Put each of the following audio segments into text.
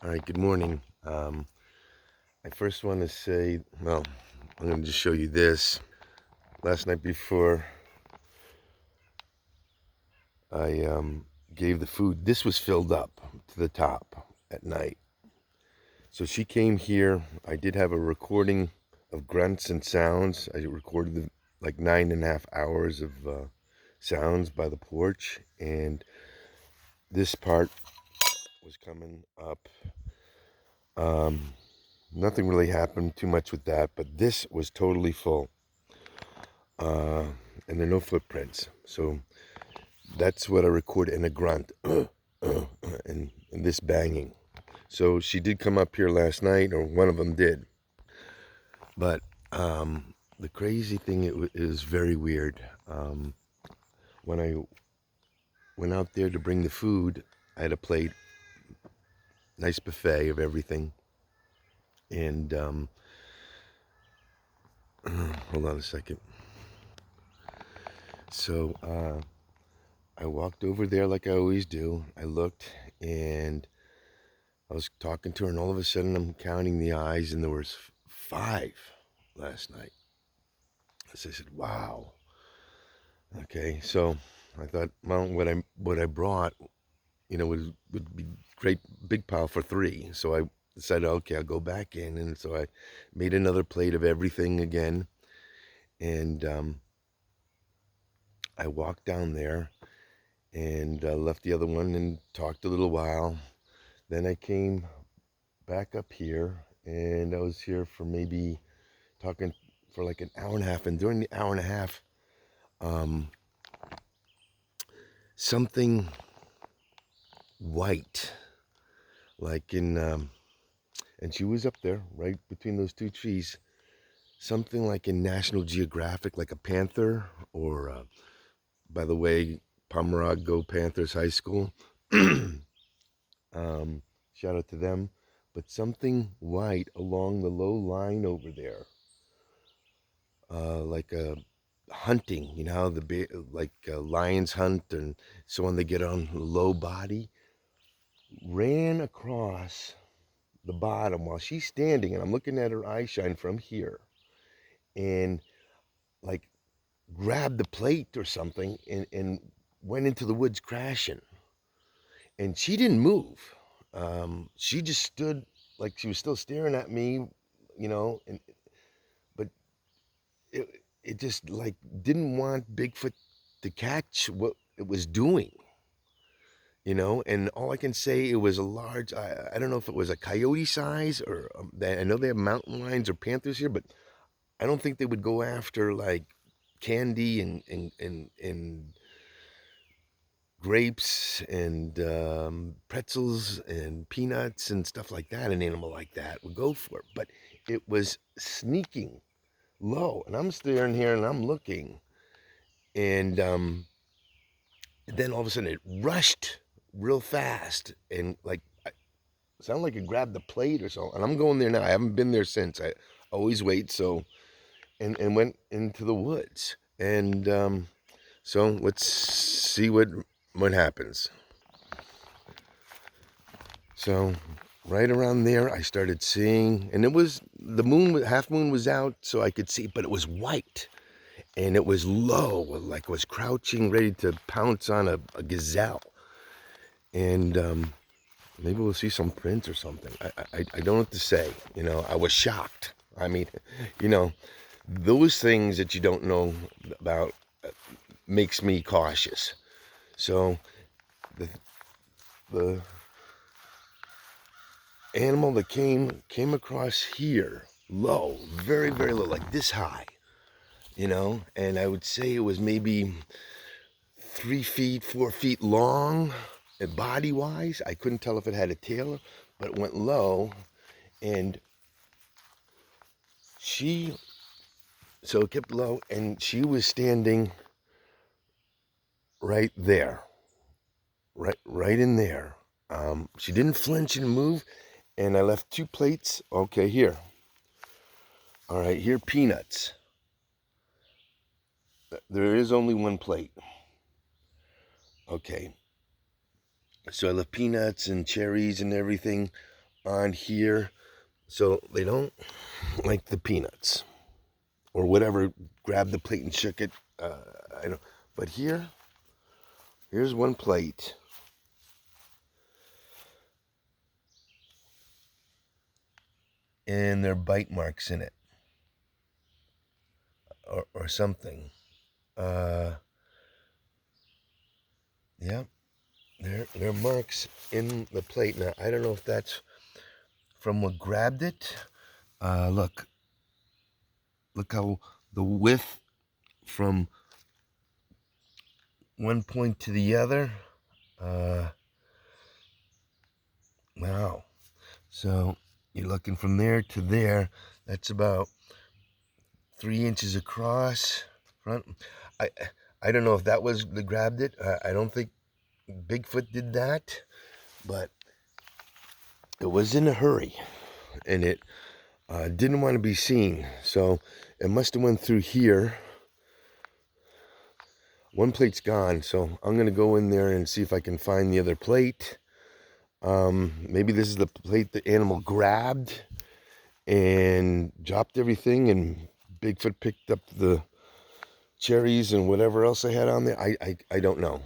All right, good morning. I first want to say, well, I'm going to just show you this. Last night before I gave the food, this was filled up to the top at night. So she came here. I did have a recording of grunts and sounds. I recorded like 9.5 hours of sounds by the porch, and this part was coming up. Um, Nothing really happened too much with that, but this was totally full. uh, and there are no footprints. So that's what I record in a grunt and this banging. So she did come up here last night, or one of them did. But the crazy thing, is very weird. When I went out there to bring the food, I had a plate, nice buffet of everything. And hold on a second. So I walked over there like I always do. I looked, and I was talking to her, and all of a sudden I'm counting the eyes, and there was five last night. So I said, "Wow." Okay, so I thought, well, what I brought, would be great, big pile for three. So I decided, okay, I'll go back in, and so I made another plate of everything again, and I walked down there and left the other one and talked a little while. Then I came back up here, and I was here for maybe talking for like an hour and a half. And during the hour and a half, um, something white, like and she was up there, right between those two trees. Something like in National Geographic, like a panther, or by the way, Pomerod, go Panthers High School. Shout out to them. But something white along the low line over there, like a hunting. You know how like lions hunt, and so when they get on the low body, ran across the bottom while she's standing, and I'm looking at her eye shine from here, and like grabbed the plate or something, and went into the woods crashing. And she didn't move. She just stood like she was still staring at me, and but it just like didn't want Bigfoot to catch what it was doing. And all I can say, it was a large, I don't know if it was a coyote size, or I know they have mountain lions or panthers here, but I don't think they would go after like candy and grapes and pretzels and peanuts and stuff like that. An animal like that would go for it, but it was sneaking low, and I'm staring here and I'm looking, and then all of a sudden it rushed real fast, and like sounded like it grabbed the plate or so. And I'm going there now. I haven't been there since. I always wait. So and went into the woods. And so let's see what happens. So right around there, I started seeing, and it was the moon, half moon was out, so I could see, but it was white, and it was low, like it was crouching, ready to pounce on a gazelle. And maybe we'll see some prints or something. I don't know what to say. I was shocked. I mean, you know, those things that you don't know about makes me cautious. So the the animal that came across here, low, very very low, like this high, and I would say it was maybe 3 feet, 4 feet long, body wise. I couldn't tell if it had a tail, but it went low, and she so it kept low, and she was standing right there, right in there. She didn't flinch and move, and I left two plates. Okay, here. All right, here, peanuts. There is only one plate. Okay, so I left peanuts and cherries and everything on here so they don't like the peanuts or whatever. Grab the plate and shook it. I don't. But here's one plate. And there are bite marks in it. Or something. Yeah. There are marks in the plate. Now, I don't know if that's from what grabbed it. Look how the width from one point to the other. Wow. So you're looking from there to there. That's about 3 inches across. Front. I don't know if that was the grabbed it. I don't think Bigfoot did that, but it was in a hurry, and it didn't want to be seen. So it must have went through here. One plate's gone, so I'm gonna go in there and see if I can find the other plate. Maybe this is the plate the animal grabbed and dropped everything, and Bigfoot picked up the cherries and whatever else I had on there. I don't know.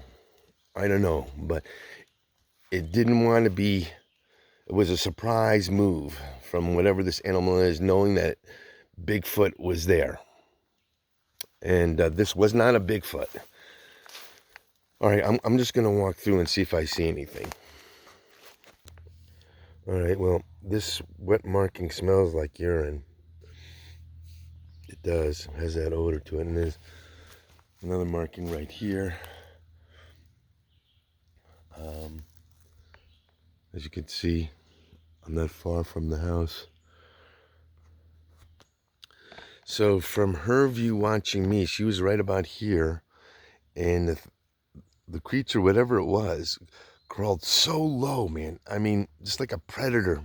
I don't know, but it didn't want to be. It was a surprise move from whatever this animal is, knowing that Bigfoot was there. And this was not a Bigfoot. All right, I'm just going to walk through and see if I see anything. All right, well, this wet marking smells like urine. It does. It has that odor to it. And there's another marking right here. As you can see, I'm not far from the house. So from her view watching me, she was right about here. And the creature, whatever it was, crawled so low, man. I mean, just like a predator.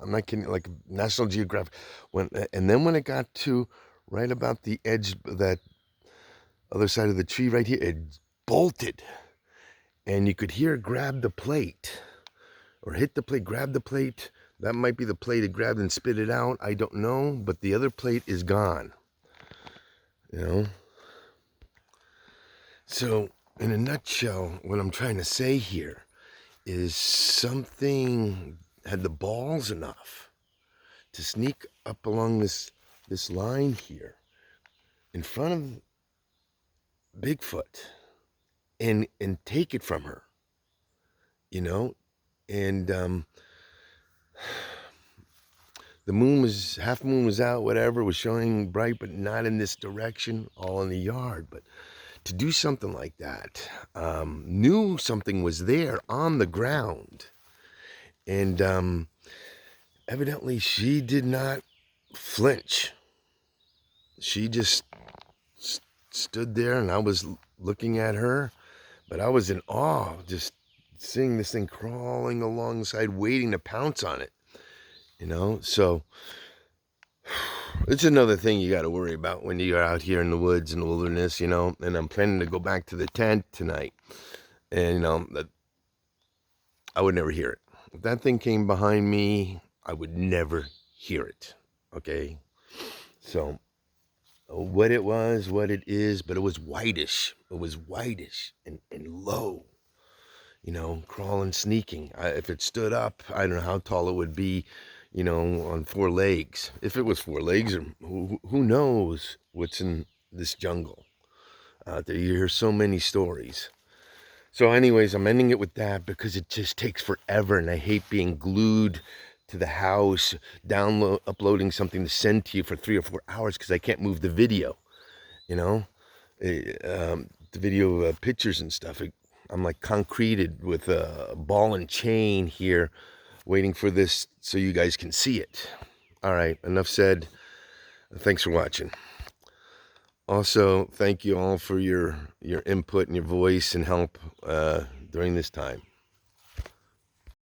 I'm not kidding, like National Geographic. And then when it got to right about the edge of that other side of the tree right here, it bolted. And you could hear it grab the plate. Or hit the plate, grab the plate. That might be the plate it grabbed and spit it out. I don't know. But the other plate is gone. You know? So, in a nutshell, what I'm trying to say here is something had the balls enough to sneak up along this line here in front of Bigfoot and take it from her, you know. And the moon was, half moon was out, whatever, was showing bright, but not in this direction, all in the yard. But to do something like that, knew something was there on the ground. And evidently she did not flinch. She just stood there, and I was looking at her, but I was in awe, just seeing this thing crawling alongside, waiting to pounce on it, you know. So it's another thing you got to worry about when you're out here in the woods and the wilderness, you know. And I'm planning to go back to the tent tonight, and you know that I would never hear it. If that thing came behind me, I would never hear it. Okay, so what it was, what it is, but it was whitish. It was whitish and low, you know, crawling, sneaking. If it stood up, I don't know how tall it would be, you know, on 4 legs. If it was 4 legs, or who knows what's in this jungle out there. You hear so many stories. So anyways, I'm ending it with that because it just takes forever, and I hate being glued to the house, uploading something to send to you for 3 or 4 hours because I can't move the video, you know, the video pictures and stuff. I'm like concreted with a ball and chain here, waiting for this so you guys can see it. All right, enough said. Thanks for watching. Also, thank you all for your input and your voice and help during this time.